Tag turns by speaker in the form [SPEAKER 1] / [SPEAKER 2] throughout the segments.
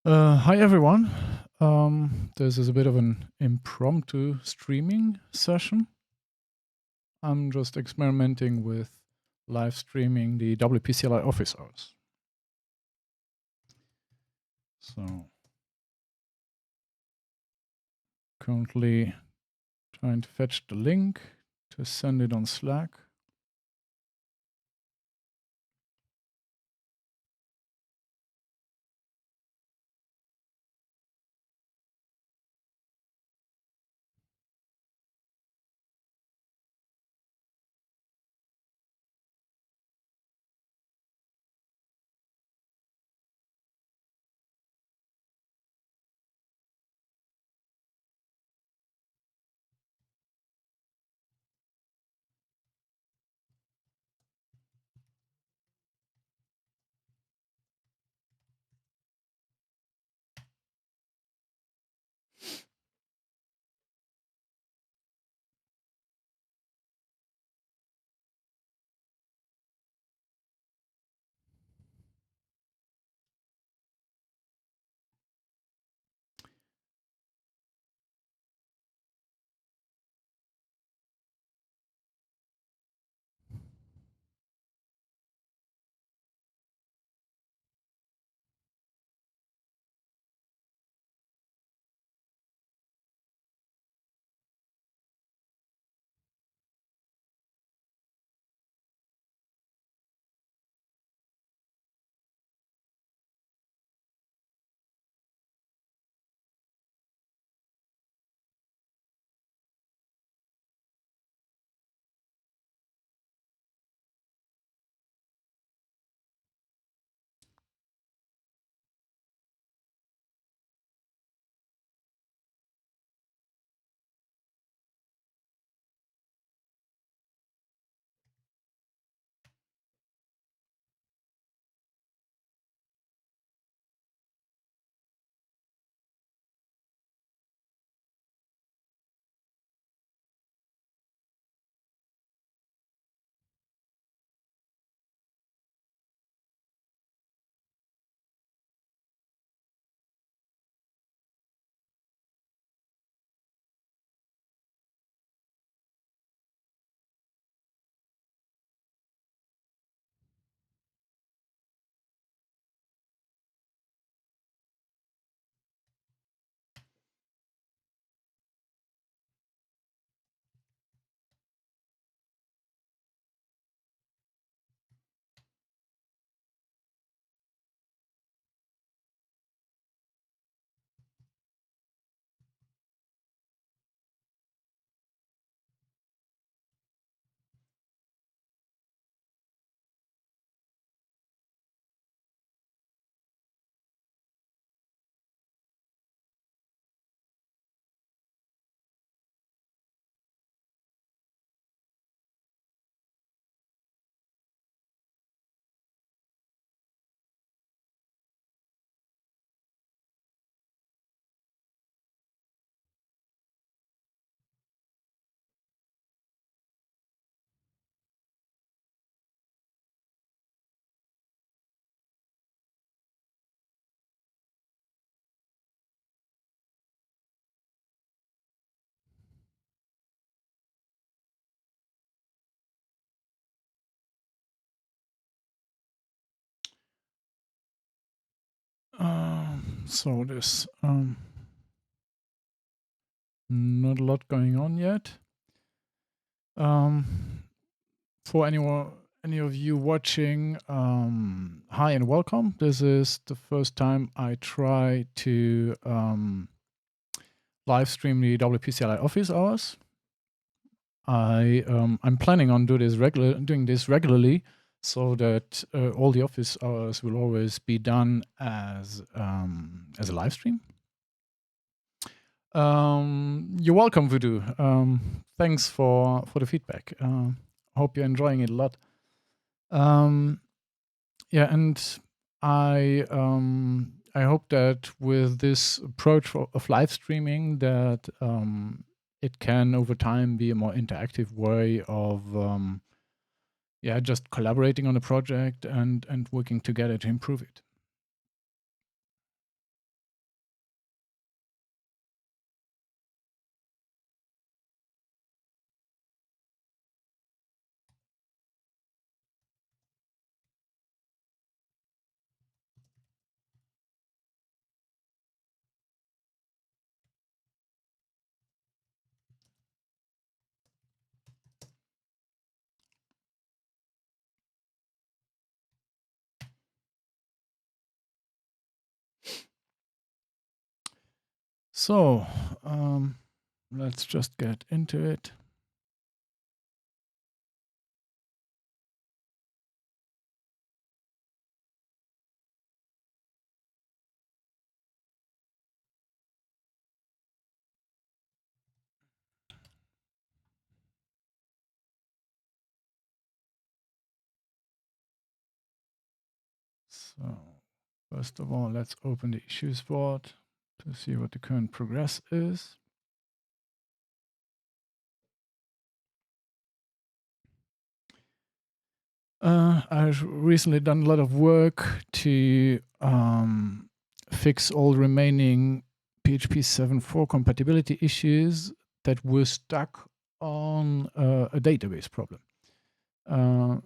[SPEAKER 1] Hi everyone. This is a bit of an impromptu streaming session. I'm just experimenting with live streaming the WPCLI office hours. So currently trying to fetch the link to send it on Slack. So there's not a lot going on yet. For any of you watching, hi and welcome. This is the first time I try to live stream the WPCLI office hours. I'm planning on doing this regularly, so that all the office hours will always be done as a live stream. You're welcome, Voodoo. Thanks for the feedback. Hope you're enjoying it a lot. Yeah, and I hope that with this approach of live streaming, that it can over time be a more interactive way of yeah, just collaborating on a project and working together to improve it. So let's just get into it. So first of all, let's open the issues board to see what the current progress is. I've recently done a lot of work to fix all remaining PHP 7.4 compatibility issues that were stuck on a database problem.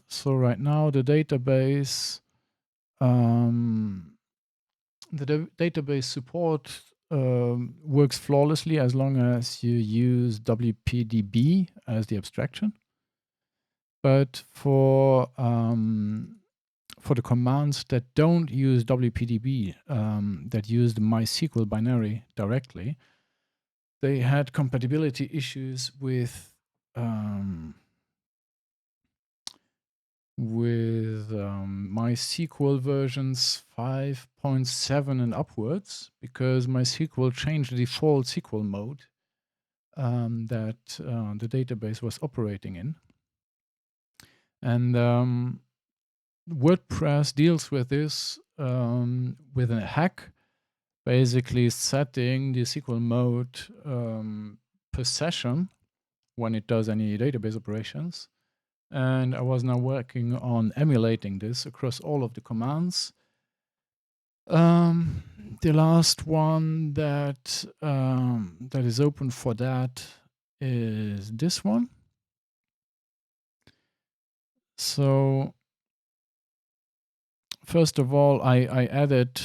[SPEAKER 1] So right now the database support works flawlessly as long as you use WPDB as the abstraction. But for the commands that don't use WPDB, that use the MySQL binary directly, they had compatibility issues with MySQL versions 5.7 and upwards, because MySQL changed the default SQL mode that the database was operating in. And WordPress deals with this with a hack, basically setting the SQL mode per session when it does any database operations. And I was now working on emulating this across all of the commands. The last one that is open for that is this one. So first of all, I added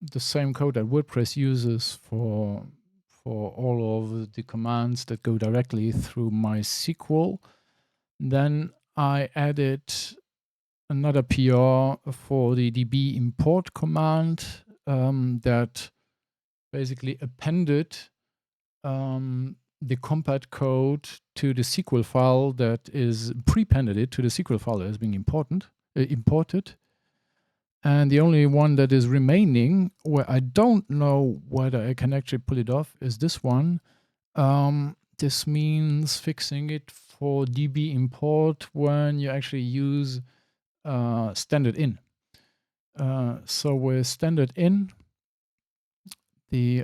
[SPEAKER 1] the same code that WordPress uses for all of the commands that go directly through MySQL. Then I added another PR for the DB import command that basically appended the compat code to the SQL file that is prepended it to the SQL file that is being imported. And the only one that is remaining, where I don't know whether I can actually pull it off, is this one. This means fixing it for DB import when you actually use standard in. So with standard in, the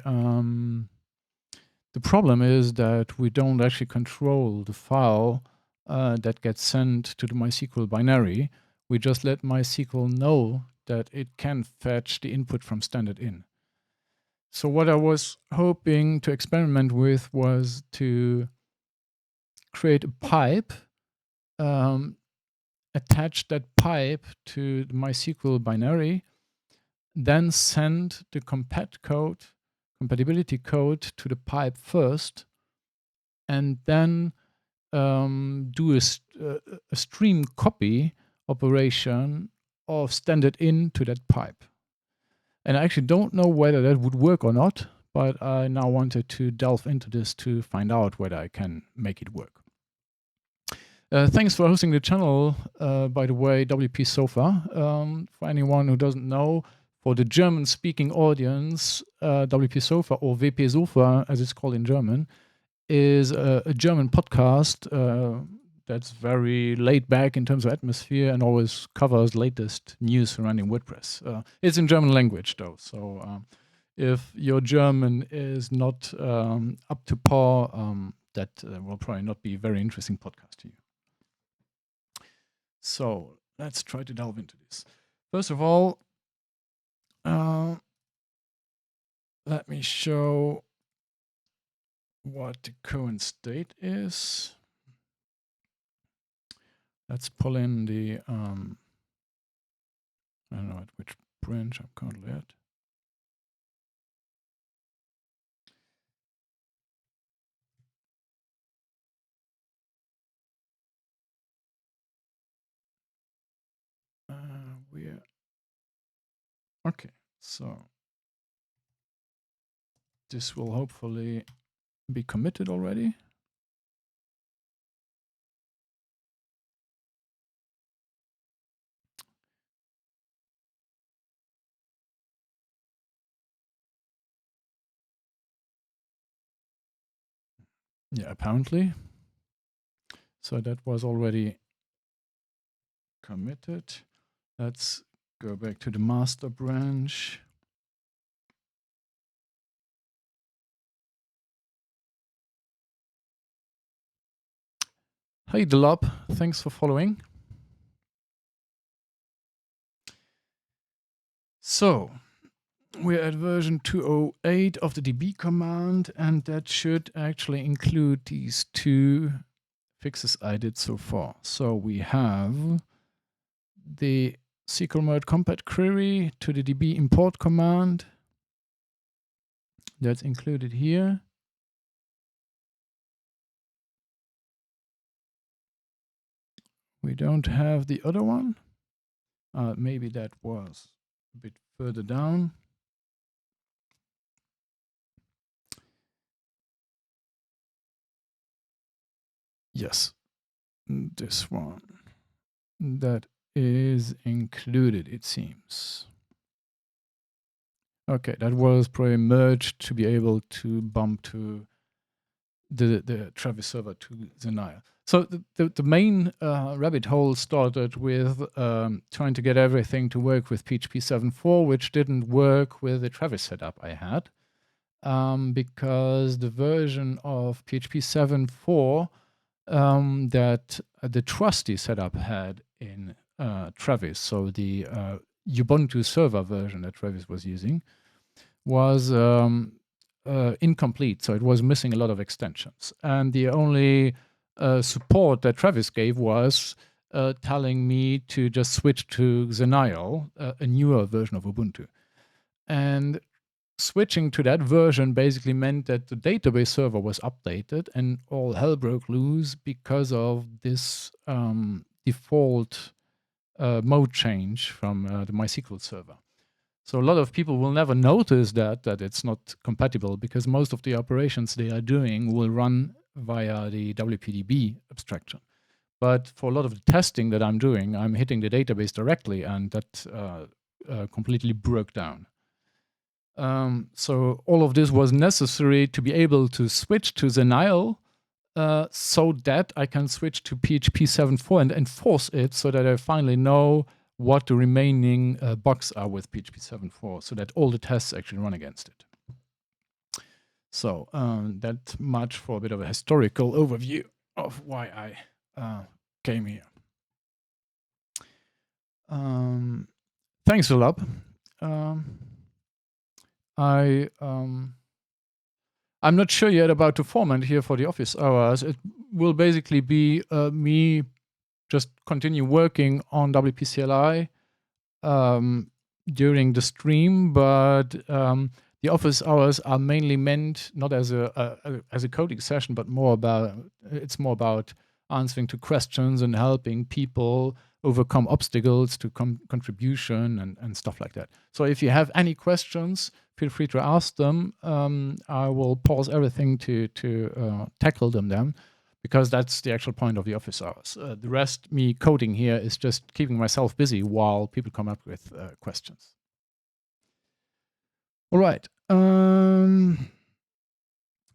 [SPEAKER 1] problem is that we don't actually control the file that gets sent to the MySQL binary. We just let MySQL know that it can fetch the input from standard in. So what I was hoping to experiment with was to create a pipe, attach that pipe to the MySQL binary, then send the compatibility code to the pipe first, and then do a stream copy operation of standard in to that pipe. And I actually don't know whether that would work or not, but I now wanted to delve into this to find out whether I can make it work. Thanks for hosting the channel, by the way, WP Sofa. For anyone who doesn't know, for the German-speaking audience, WP Sofa, or WP Sofa, as it's called in German, is a German podcast that's very laid back in terms of atmosphere and always covers latest news surrounding WordPress. It's in German language, though, so if your German is not up to par, that will probably not be a very interesting podcast to you. So let's try to delve into this. First of all, let me show what the current state is. Let's pull in the, I don't know at which branch I'm currently at. Okay, so this will hopefully be committed already. Yeah, apparently. So that was already committed. Let's go back to the master branch. Hey, Delop, thanks for following. So we're at version 208 of the db command, and that should actually include these two fixes I did so far. So we have the SQL mode compat query to the db import command. That's included here. We don't have the other one. Maybe that was a bit further down. Yes, this one. That is included, it seems. Okay, that was probably merged to be able to bump to the Travis server to the Nile. So the main rabbit hole started with trying to get everything to work with PHP 7.4, which didn't work with the Travis setup I had, because the version of PHP 7.4 that the trusty setup had in Travis, so the Ubuntu server version that Travis was using, was incomplete. So it was missing a lot of extensions. And the only support that Travis gave was telling me to just switch to Xenile, a newer version of Ubuntu. And switching to that version basically meant that the database server was updated and all hell broke loose because of this default mode change from the MySQL server. So a lot of people will never notice that it's not compatible because most of the operations they are doing will run via the WPDB abstraction. But for a lot of the testing that I'm doing, I'm hitting the database directly, and that completely broke down. So all of this was necessary to be able to switch to Xenile so that I can switch to PHP 7.4 and enforce it so that I finally know what the remaining bugs are with PHP 7.4 so that all the tests actually run against it. So that much for a bit of a historical overview of why I came here. Thanks a lot. I'm not sure yet about the format here for the office hours. It will basically be me just continue working on WPCLI during the stream, but the office hours are mainly meant not as a coding session, but more about answering to questions and helping people overcome obstacles to contribution and stuff like that. So if you have any questions, feel free to ask them. I will pause everything to tackle them then, because that's the actual point of the office hours. The rest, me coding here, is just keeping myself busy while people come up with questions. All right.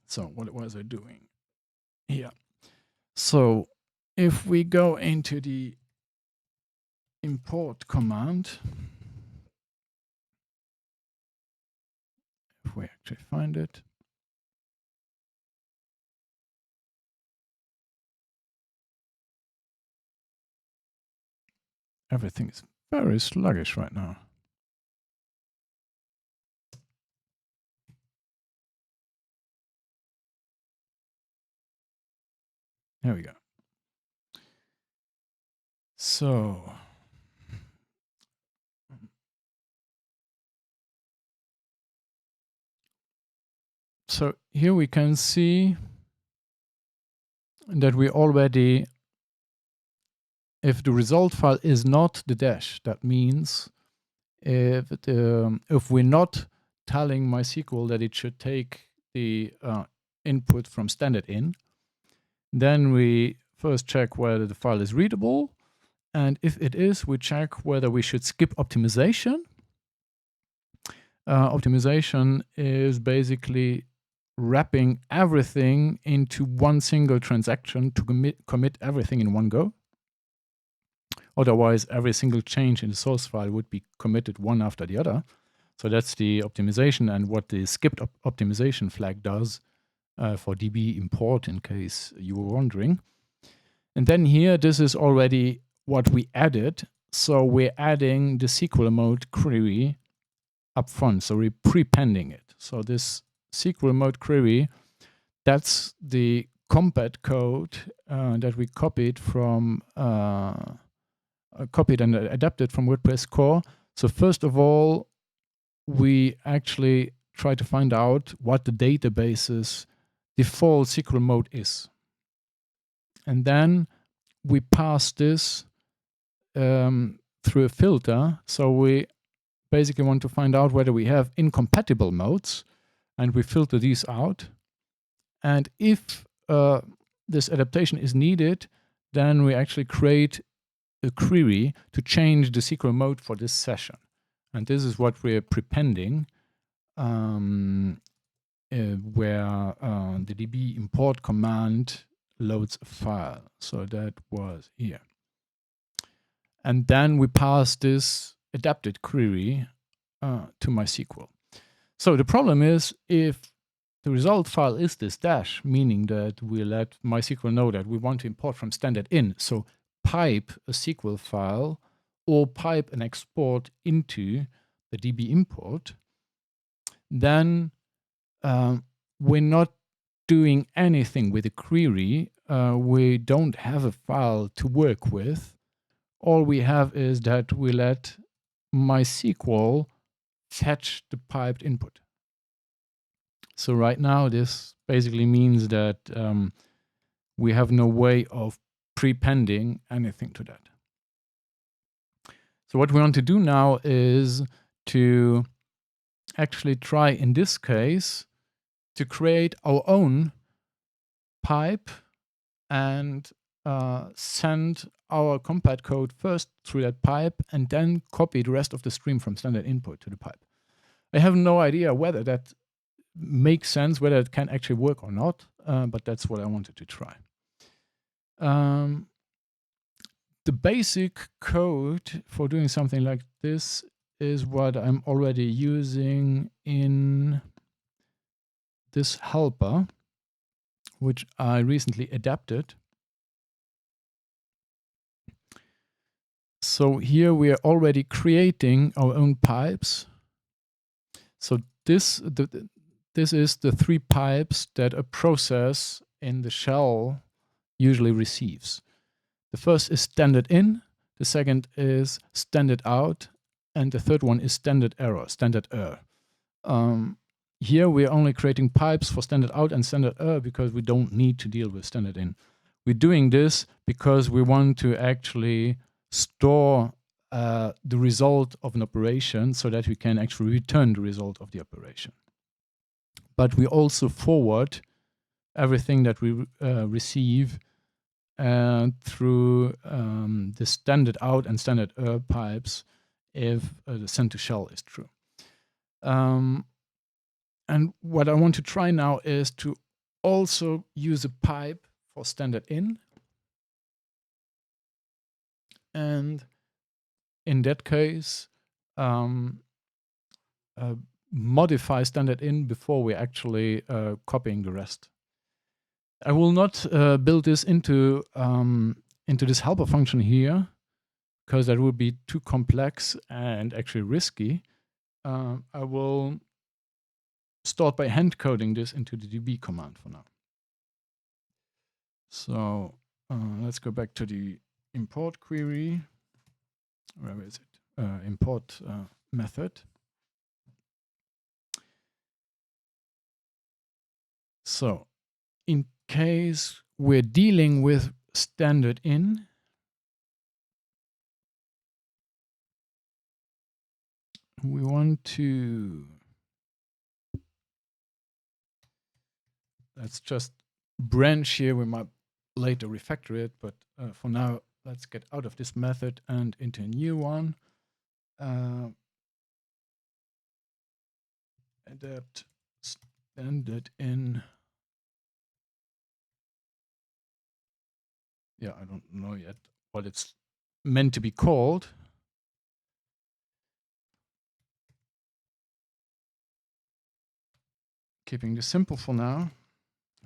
[SPEAKER 1] So what was I doing here? So if we go into the import command, if we actually find it, everything is very sluggish right now. There we go. So here we can see that we already, if the result file is not the dash, that means if we're not telling MySQL that it should take the input from standard in. Then we first check whether the file is readable. And if it is, we check whether we should skip optimization. Optimization is basically wrapping everything into one single transaction to commit everything in one go. Otherwise, every single change in the source file would be committed one after the other. So that's the optimization, and what the skipped optimization flag does for DB import, in case you were wondering. And then here, this is already what we added. So we're adding the SQL mode query up front. So we're prepending it. So this SQL mode query, that's the compat code that we copied from copied and adapted from WordPress core. So first of all, we actually try to find out what the database's default SQL mode is. And then we pass this through a filter. So we basically want to find out whether we have incompatible modes, and we filter these out. And if this adaptation is needed, then we actually create a query to change the SQL mode for this session. And this is what we're prepending, where the db import command loads a file. So that was here. And then we pass this adapted query to MySQL. So the problem is, if the result file is this dash, meaning that we let MySQL know that we want to import from standard in, so pipe a SQL file or pipe an export into the DB import, then we're not doing anything with the query. We don't have a file to work with. All we have is that we let MySQL fetch the piped input. So right now, this basically means that we have no way of prepending anything to that. So what we want to do now is to actually try, in this case, to create our own pipe and send our compat code first through that pipe and then copy the rest of the stream from standard input to the pipe. I have no idea whether that makes sense, whether it can actually work or not, but that's what I wanted to try. The basic code for doing something like this is what I'm already using in this helper, which I recently adapted. So here we are already creating our own pipes. So this is the 3 pipes that a process in the shell usually receives. The first is standard in, the second is standard out, and the third one is standard error, standard error. Here we're only creating pipes for standard out and standard error because we don't need to deal with standard in. We're doing this because we want to actually store the result of an operation so that we can actually return the result of the operation. But we also forward everything that we receive through the standard out and standard error pipes if the send to shell is true. And what I want to try now is to also use a pipe for standard in. And in that case, modify standard in before we're actually copying the rest. I will not build this into this helper function here, because that would be too complex and actually risky. I will start by hand coding this into the db command for now. So let's go back to the import query. Where is it? Import method. So in case we're dealing with standard in, we want to let's just branch here. We might later refactor it, but for now, let's get out of this method and into a new one. Adapt standard in. Yeah, I don't know yet what it's meant to be called. Keeping this simple for now.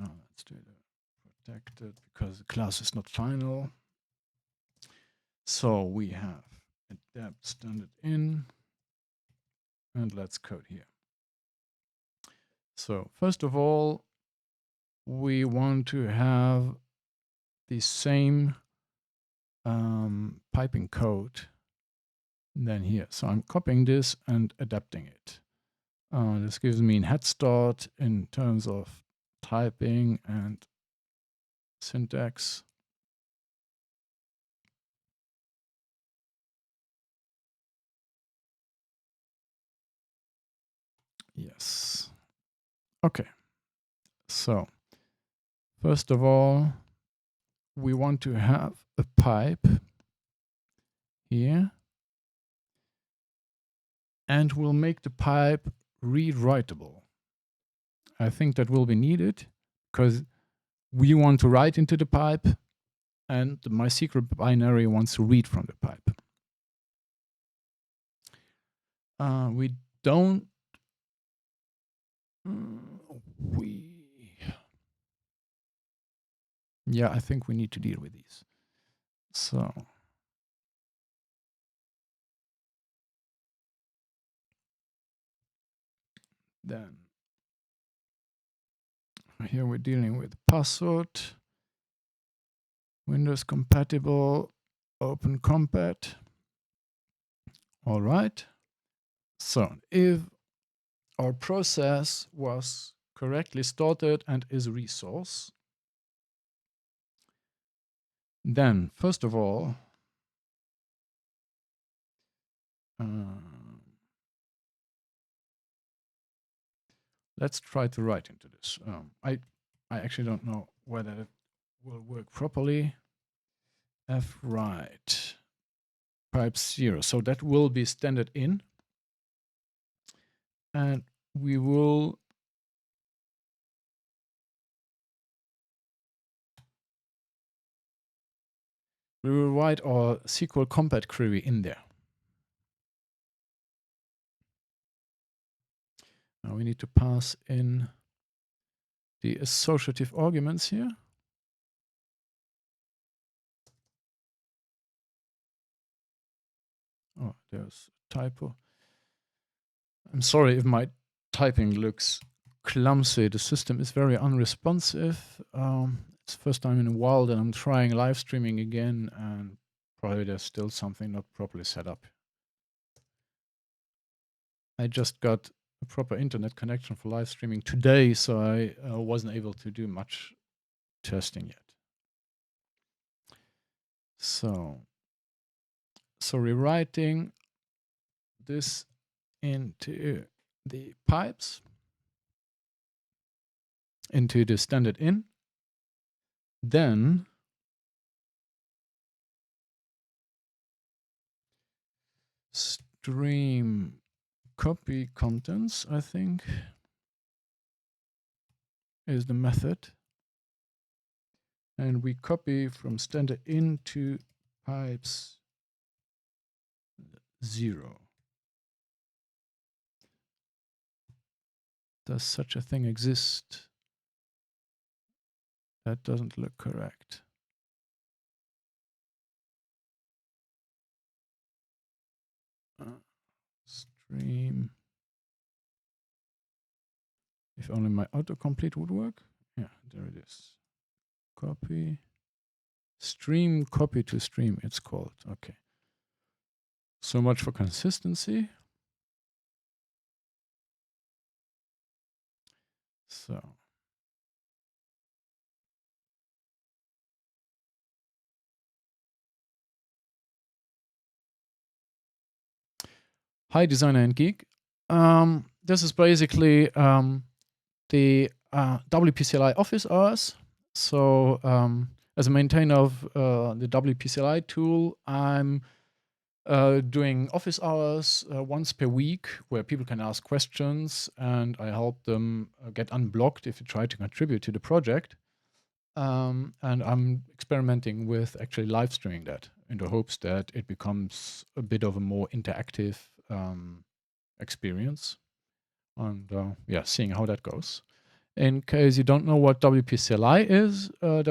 [SPEAKER 1] Oh, let's do it protected because the class is not final. So we have adapt standard in, and let's code here. So first of all, we want to have the same piping code than here. So I'm copying this and adapting it. This gives me a head start in terms of typing and syntax. Yes. Okay. So first of all, we want to have a pipe here, and we'll make the pipe read-writable. I think that will be needed because we want to write into the pipe and the MySQL binary wants to read from the pipe. We don't. Yeah, I think we need to deal with these. So then here we're dealing with password, Windows compatible, open compat. All right. So if our process was correctly started and is a resource, then first of all, let's try to write into this. I actually don't know whether it will work properly. Fwrite pipe 0. So that will be standard in. And we will write our SQL compat query in there. Now we need to pass in the associative arguments here. Oh, there's a typo. I'm sorry if my typing looks clumsy. The system is very unresponsive. It's the first time in a while that I'm trying live streaming again, and probably there's still something not properly set up. I just got a proper internet connection for live streaming today, so I wasn't able to do much testing yet. So rewriting this into the pipes, into the standard in, then stream copy contents, I think, is the method. And we copy from standard in to pipes 0. Does such a thing exist? That doesn't look correct. Stream. If only my autocomplete would work. Yeah, there it is. Copy. Stream copy to stream, it's called. Okay. So much for consistency. So. Hi, designer and geek. This is basically the WPCLI office hours. So as a maintainer of the WPCLI tool, I'm doing office hours once per week where people can ask questions and I help them get unblocked if they try to contribute to the project. And I'm experimenting with actually live streaming that in the hopes that it becomes a bit of a more interactive experience. And yeah, seeing how that goes. In case you don't know what WPCLI is a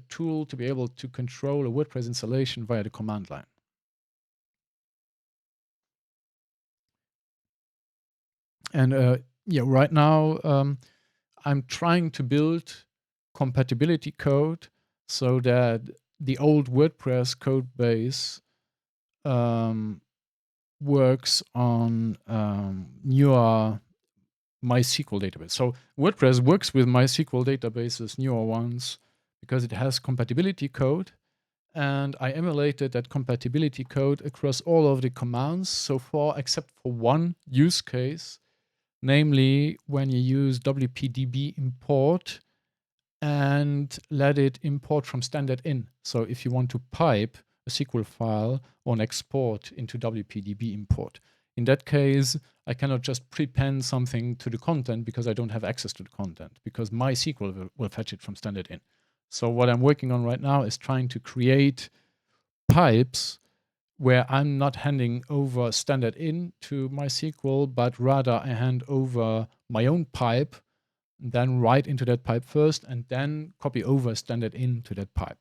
[SPEAKER 1] tool to be able to control a WordPress installation via the command line. And yeah, right now I'm trying to build compatibility code so that the old WordPress code base works on newer MySQL database. So WordPress works with MySQL databases, newer ones, because it has compatibility code. And I emulated that compatibility code across all of the commands so far, except for one use case, namely when you use wpdb import and let it import from standard in. So if you want to pipe a SQL file or an export into wpdb import, in that case, I cannot just prepend something to the content because I don't have access to the content, because MySQL will fetch it from standard in. So what I'm working on right now is trying to create pipes where I'm not handing over standard in to MySQL, but rather I hand over my own pipe, then write into that pipe first, and then copy over standard in to that pipe.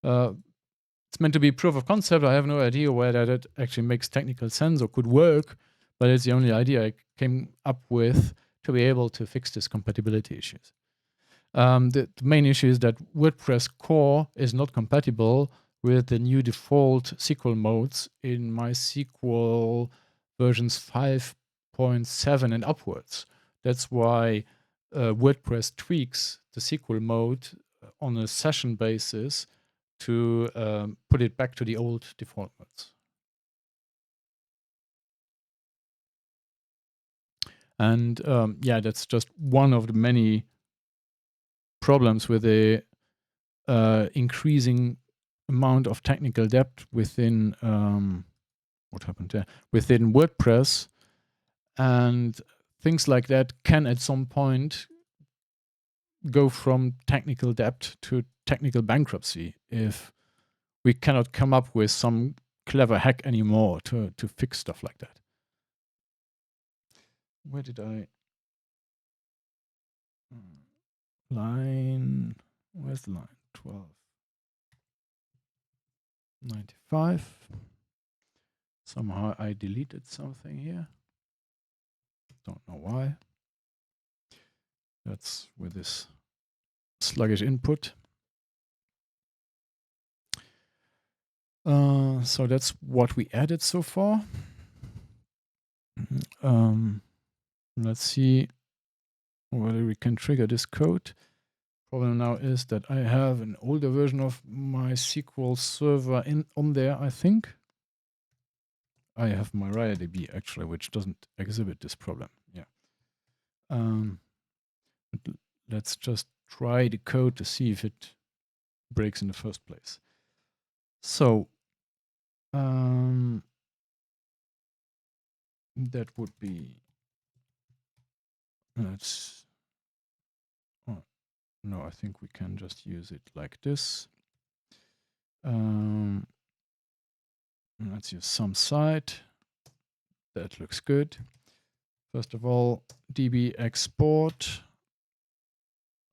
[SPEAKER 1] It's meant to be proof of concept. I have no idea whether that actually makes technical sense or could work, but it's the only idea I came up with to be able to fix these compatibility issues. The main issue is that WordPress core is not compatible with the new default SQL modes in MySQL versions 5.7 and upwards. That's why WordPress tweaks the SQL mode on a session basis to put it back to the old default modes. And yeah, that's just one of the many problems with the increasing amount of technical debt within what happened there within WordPress, and things like that can at some point go from technical debt to technical bankruptcy if we cannot come up with some clever hack anymore to fix stuff like that. Where did I line? Where's the line? 1295. Somehow I deleted something here. Don't know why. That's with this sluggish input. So that's what we added so far. Let's see whether we can trigger this code. Problem now is that I have an older version of my SQL server on there, I think. I have MariaDB actually, which doesn't exhibit this problem. Yeah. Let's just try the code to see if it breaks in the first place. So that would be, let's, oh, no, I think we can just use it like this. Let's use some site. That looks good. First of all, db export.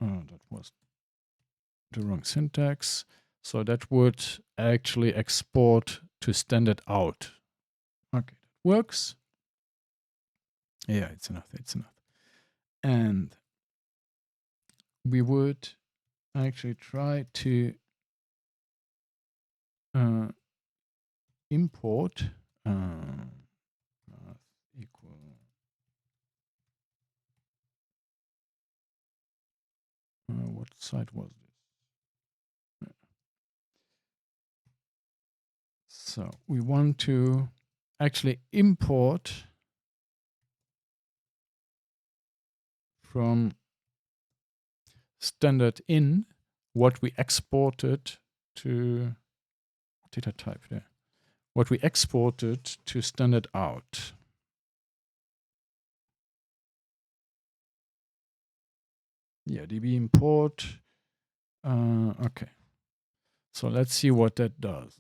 [SPEAKER 1] Oh, that was the wrong syntax. So that would actually export to standard out. Okay, that works. Yeah, it's enough. It's enough. And we would actually try to import equal what site was this? So we want to actually import from standard in what we exported to, what did I type there? What we exported to standard out. Yeah, db import. Okay. So let's see what that does.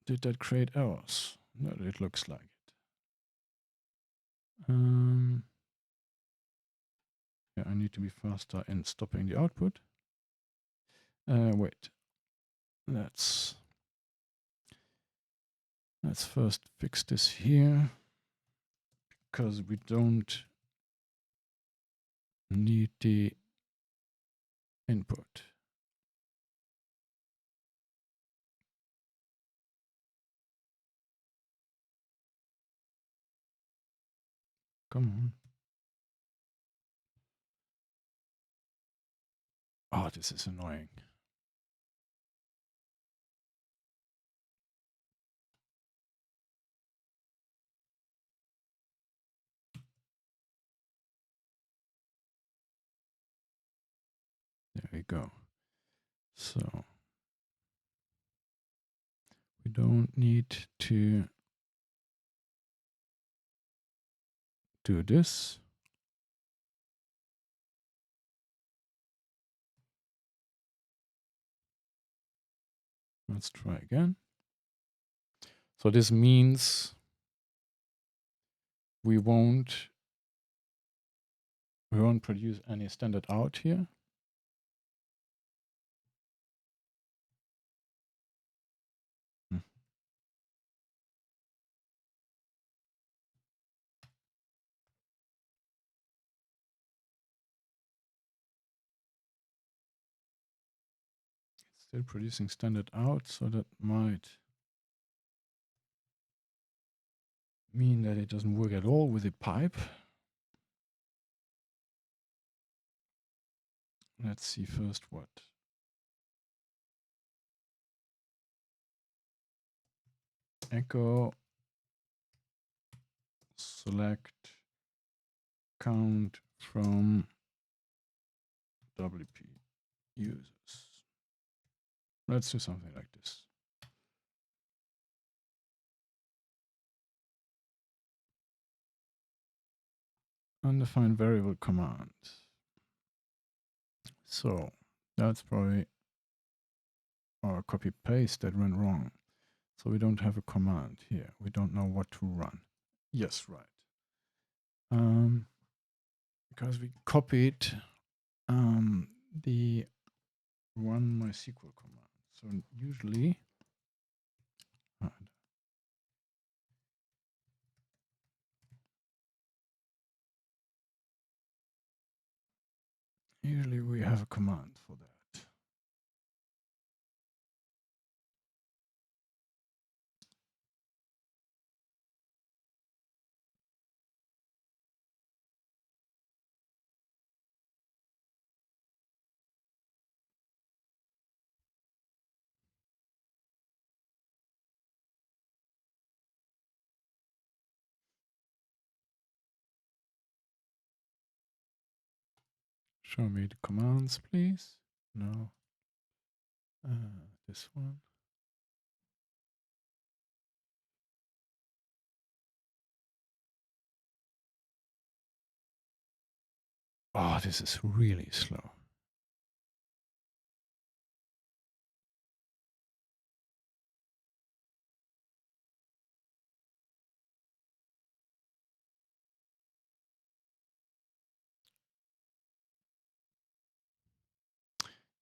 [SPEAKER 1] Did that create errors? No, it looks like it. Yeah, I need to be faster in stopping the output. Wait. Let's first fix this here, because we don't need the input. Come on. Oh, this is annoying. There we go. So we don't need to do this. Let's try again. So this means we won't produce any standard out here. It's still producing standard out, so that might mean that it doesn't work at all with the pipe. Let's see first what. Echo select count from WP users. Let's do something like this. Undefined variable command. So that's probably our copy paste that went wrong. So we don't have a command here. We don't know what to run. Yes, right. Because we copied the run MySQL command. So usually, we have a command for that. Show me the commands, please. No. This one. Oh, this is really slow.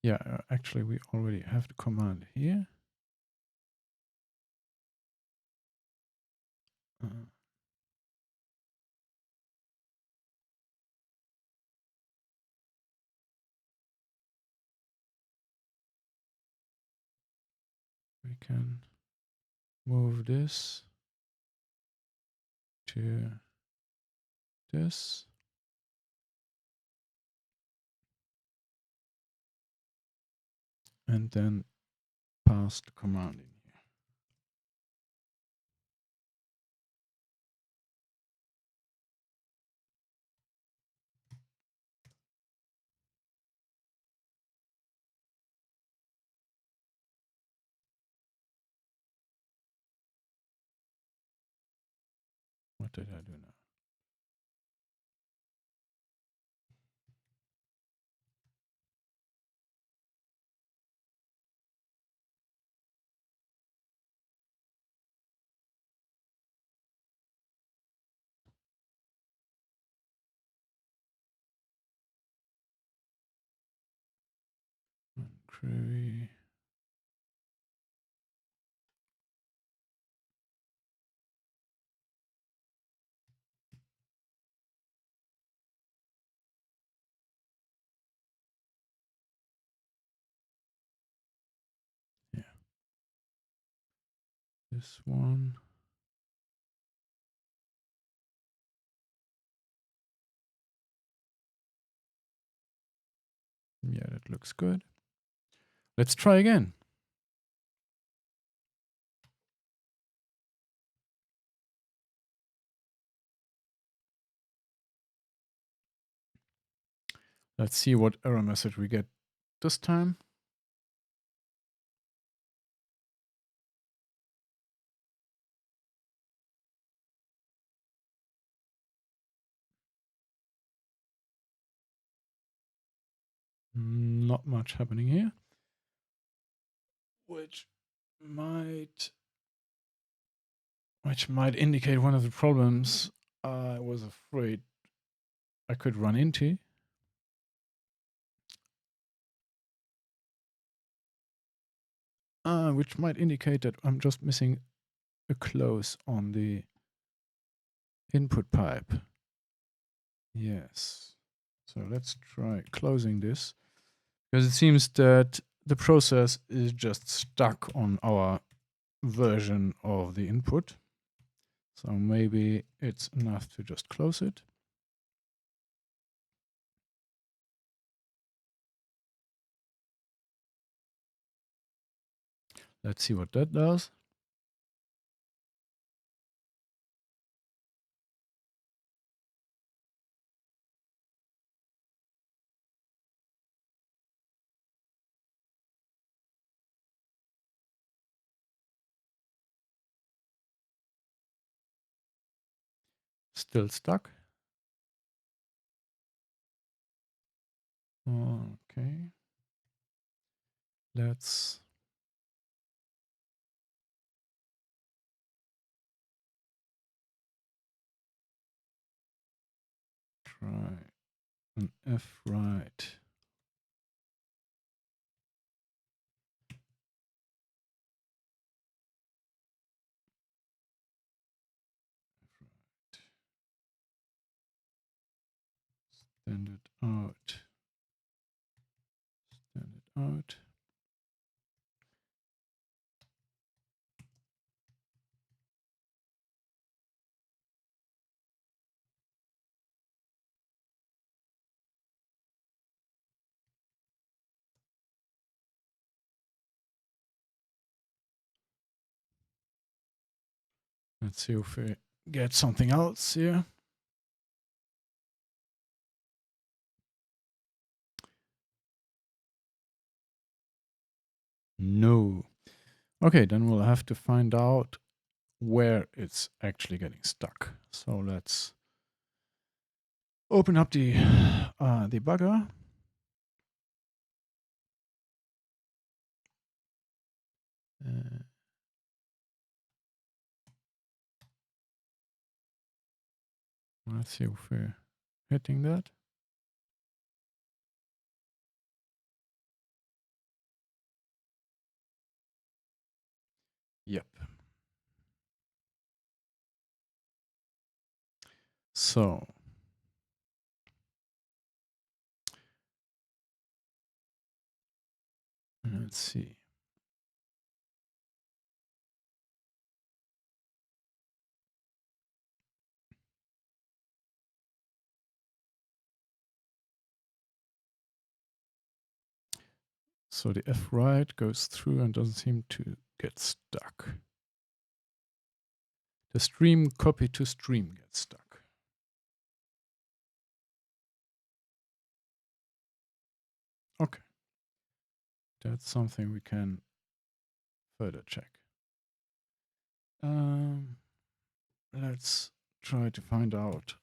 [SPEAKER 1] Yeah, actually, we already have the command here. We can move this to this. And then pass the command in here. What did I do now? Query. Yeah. This one. Yeah, that looks good. Let's try again. Let's see what error message we get this time. Not much happening here, which might indicate one of the problems I was afraid I could run into. Which might indicate that I'm just missing a close on the input pipe. Yes. So let's try closing this, because it seems that the process is just stuck on our version of the input. So maybe it's enough to just close it. Let's see what that does. Still stuck. Okay. Let's try an F right. Stand it out. Stand it out. Let's see if we get something else here. No. Okay, then we'll have to find out where it's actually getting stuck. So let's open up the debugger. Let's see if we're hitting that. Yep. So let's see. So the F right goes through and doesn't seem to get stuck. The stream copy to stream gets stuck. Okay. That's something we can further check. Let's try to find out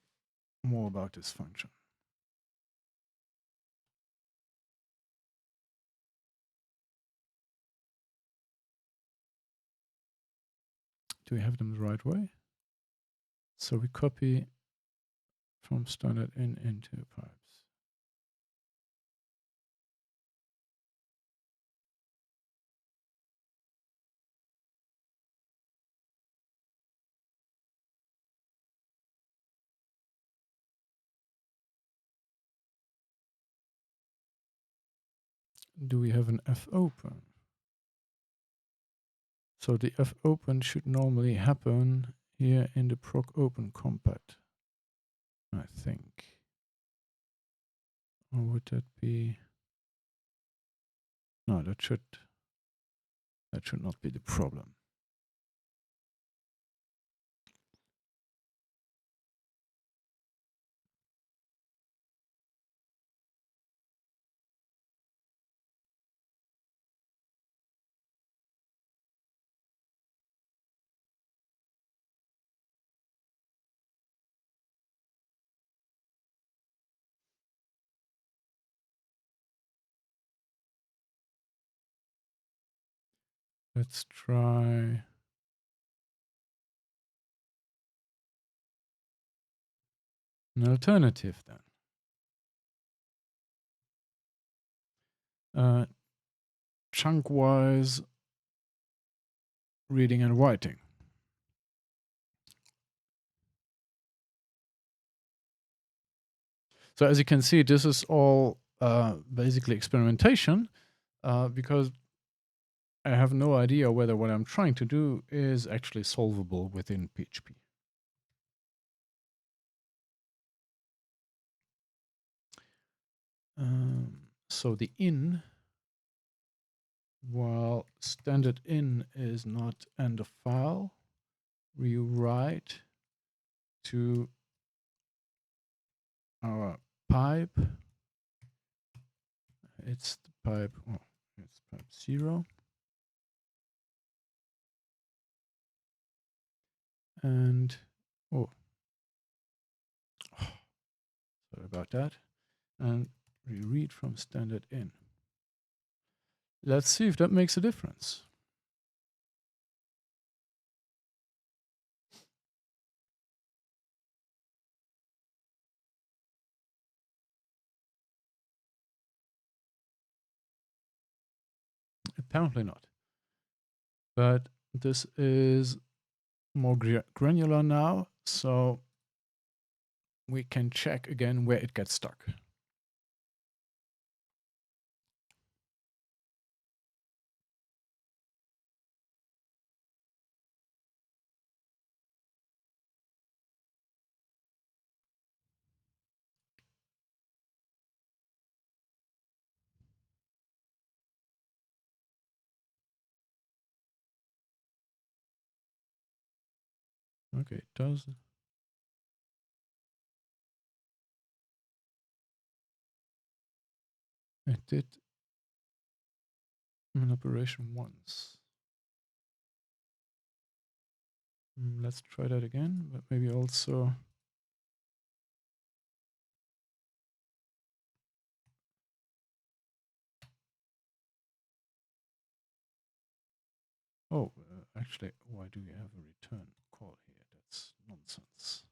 [SPEAKER 1] more about this function. Do we have them the right way? So we copy from standard in into pipes. Do we have an F open? So the F open should normally happen here in the proc open compat, I think. Or would that be? No, that should not be the problem. Let's try an alternative then. Chunk-wise reading and writing. So as you can see, this is all basically experimentation because I have no idea whether what I'm trying to do is actually solvable within PHP. So the in, while standard in is not end of file, we write to our pipe. It's the pipe, it's pipe 0. And, sorry about that. And we read from standard in. Let's see if that makes a difference. Apparently not. But this is more granular now, so we can check again where it gets stuck. Okay, it does. It did an operation once. Let's try that again, but maybe also actually, why do we have a return call here? That's nonsense.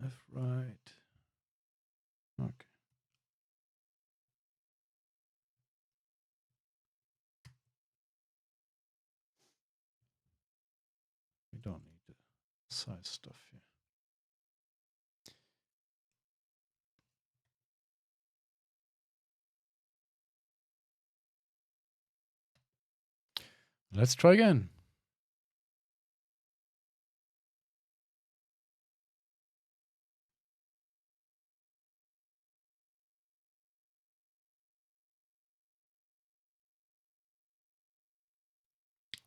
[SPEAKER 1] F right. Okay. We don't need the size stuff here. Let's try again.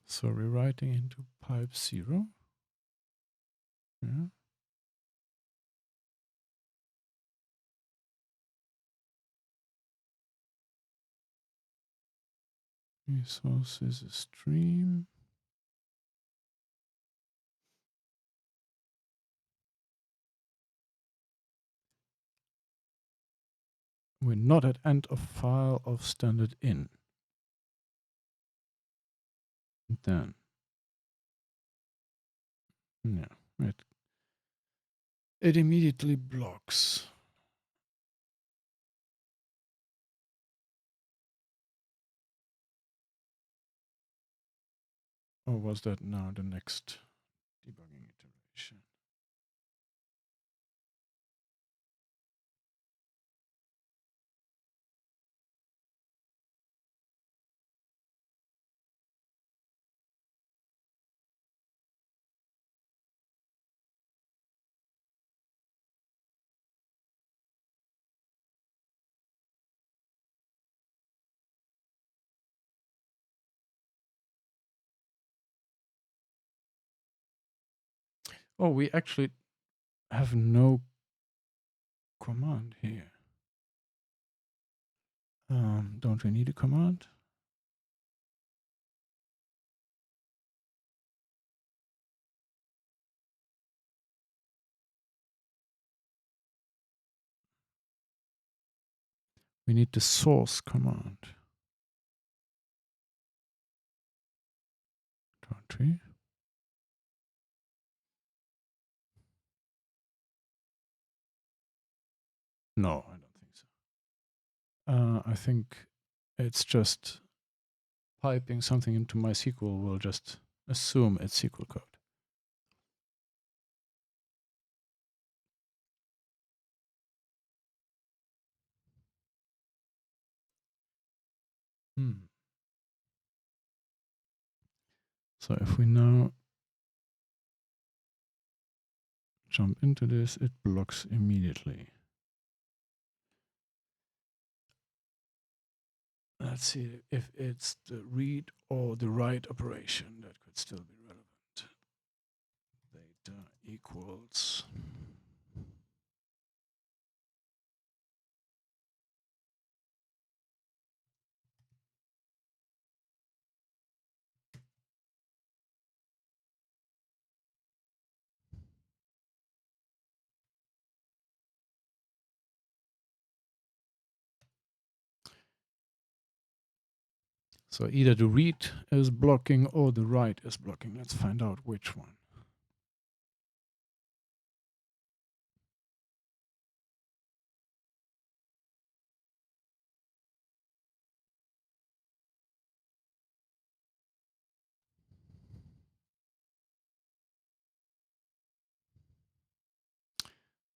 [SPEAKER 1] So rewriting into pipe 0. Yeah. Resource is a stream. We're not at end of file of standard in. Then, no, it immediately blocks. Or was that now the next debugging iteration? Oh, we actually have no command here. Don't we need a command? We need the source command. Don't we? No, I don't think so. I think it's just piping something into MySQL will just assume it's SQL code. So if we now jump into this, it blocks immediately. Let's see if it's the read or the write operation that could still be relevant. Data equals. So either the read is blocking or the write is blocking. Let's find out which one.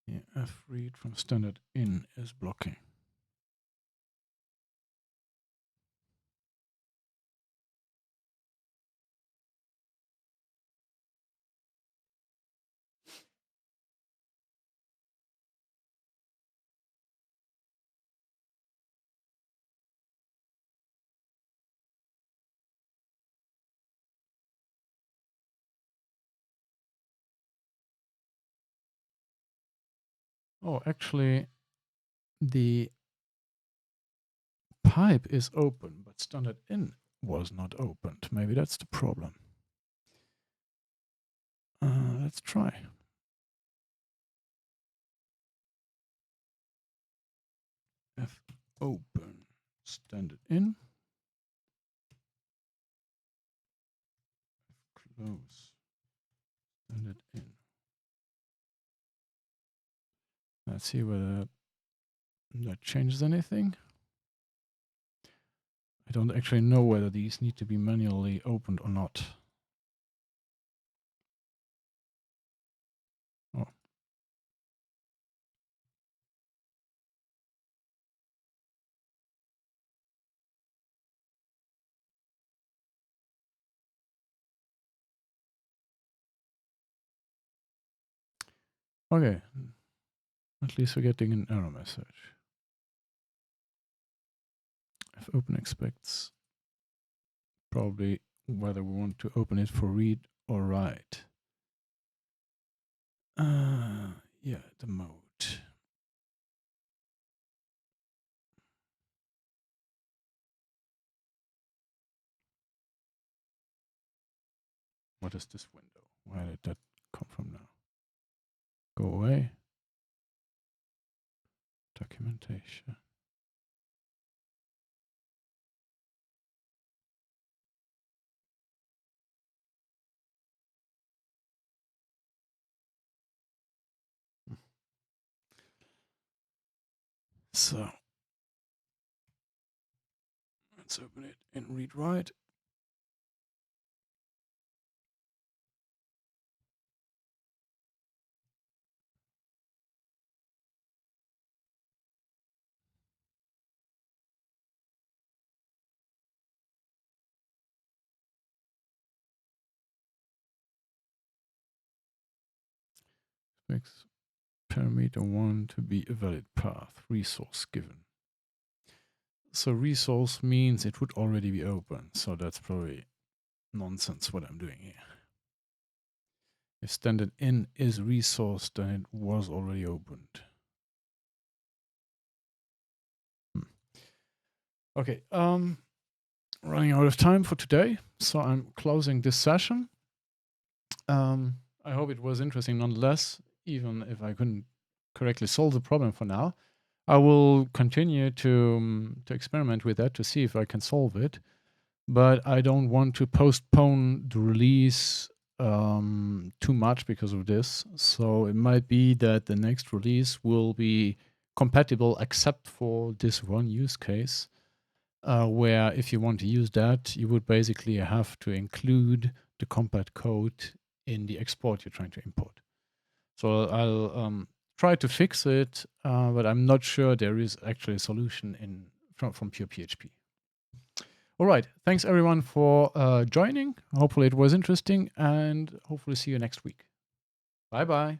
[SPEAKER 1] Yeah, f read from standard in is blocking. Oh, actually, the pipe is open, but standard in was not opened. Maybe that's the problem. Let's try. F open standard in. Close standard in. Let's see whether that changes anything. I don't actually know whether these need to be manually opened or not. Oh. Okay. At least we're getting an error message. If open expects probably whether we want to open it for read or write. Yeah, the mode. What is this window? Where did that come from now? Go away. Documentation. So let's open it in read write. Makes parameter 1 to be a valid path, resource given. So resource means it would already be open. So that's probably nonsense what I'm doing here. If standard in is resource, then it was already opened. Okay, running out of time for today, so I'm closing this session. I hope it was interesting nonetheless, even if I couldn't correctly solve the problem for now. I will continue to experiment with that to see if I can solve it, but I don't want to postpone the release too much because of this. So it might be that the next release will be compatible except for this one use case, where if you want to use that, you would basically have to include the compat code in the export you're trying to import. So I'll try to fix it, but I'm not sure there is actually a solution from pure PHP. All right. Thanks everyone for joining. Hopefully it was interesting, and hopefully see you next week. Bye-bye.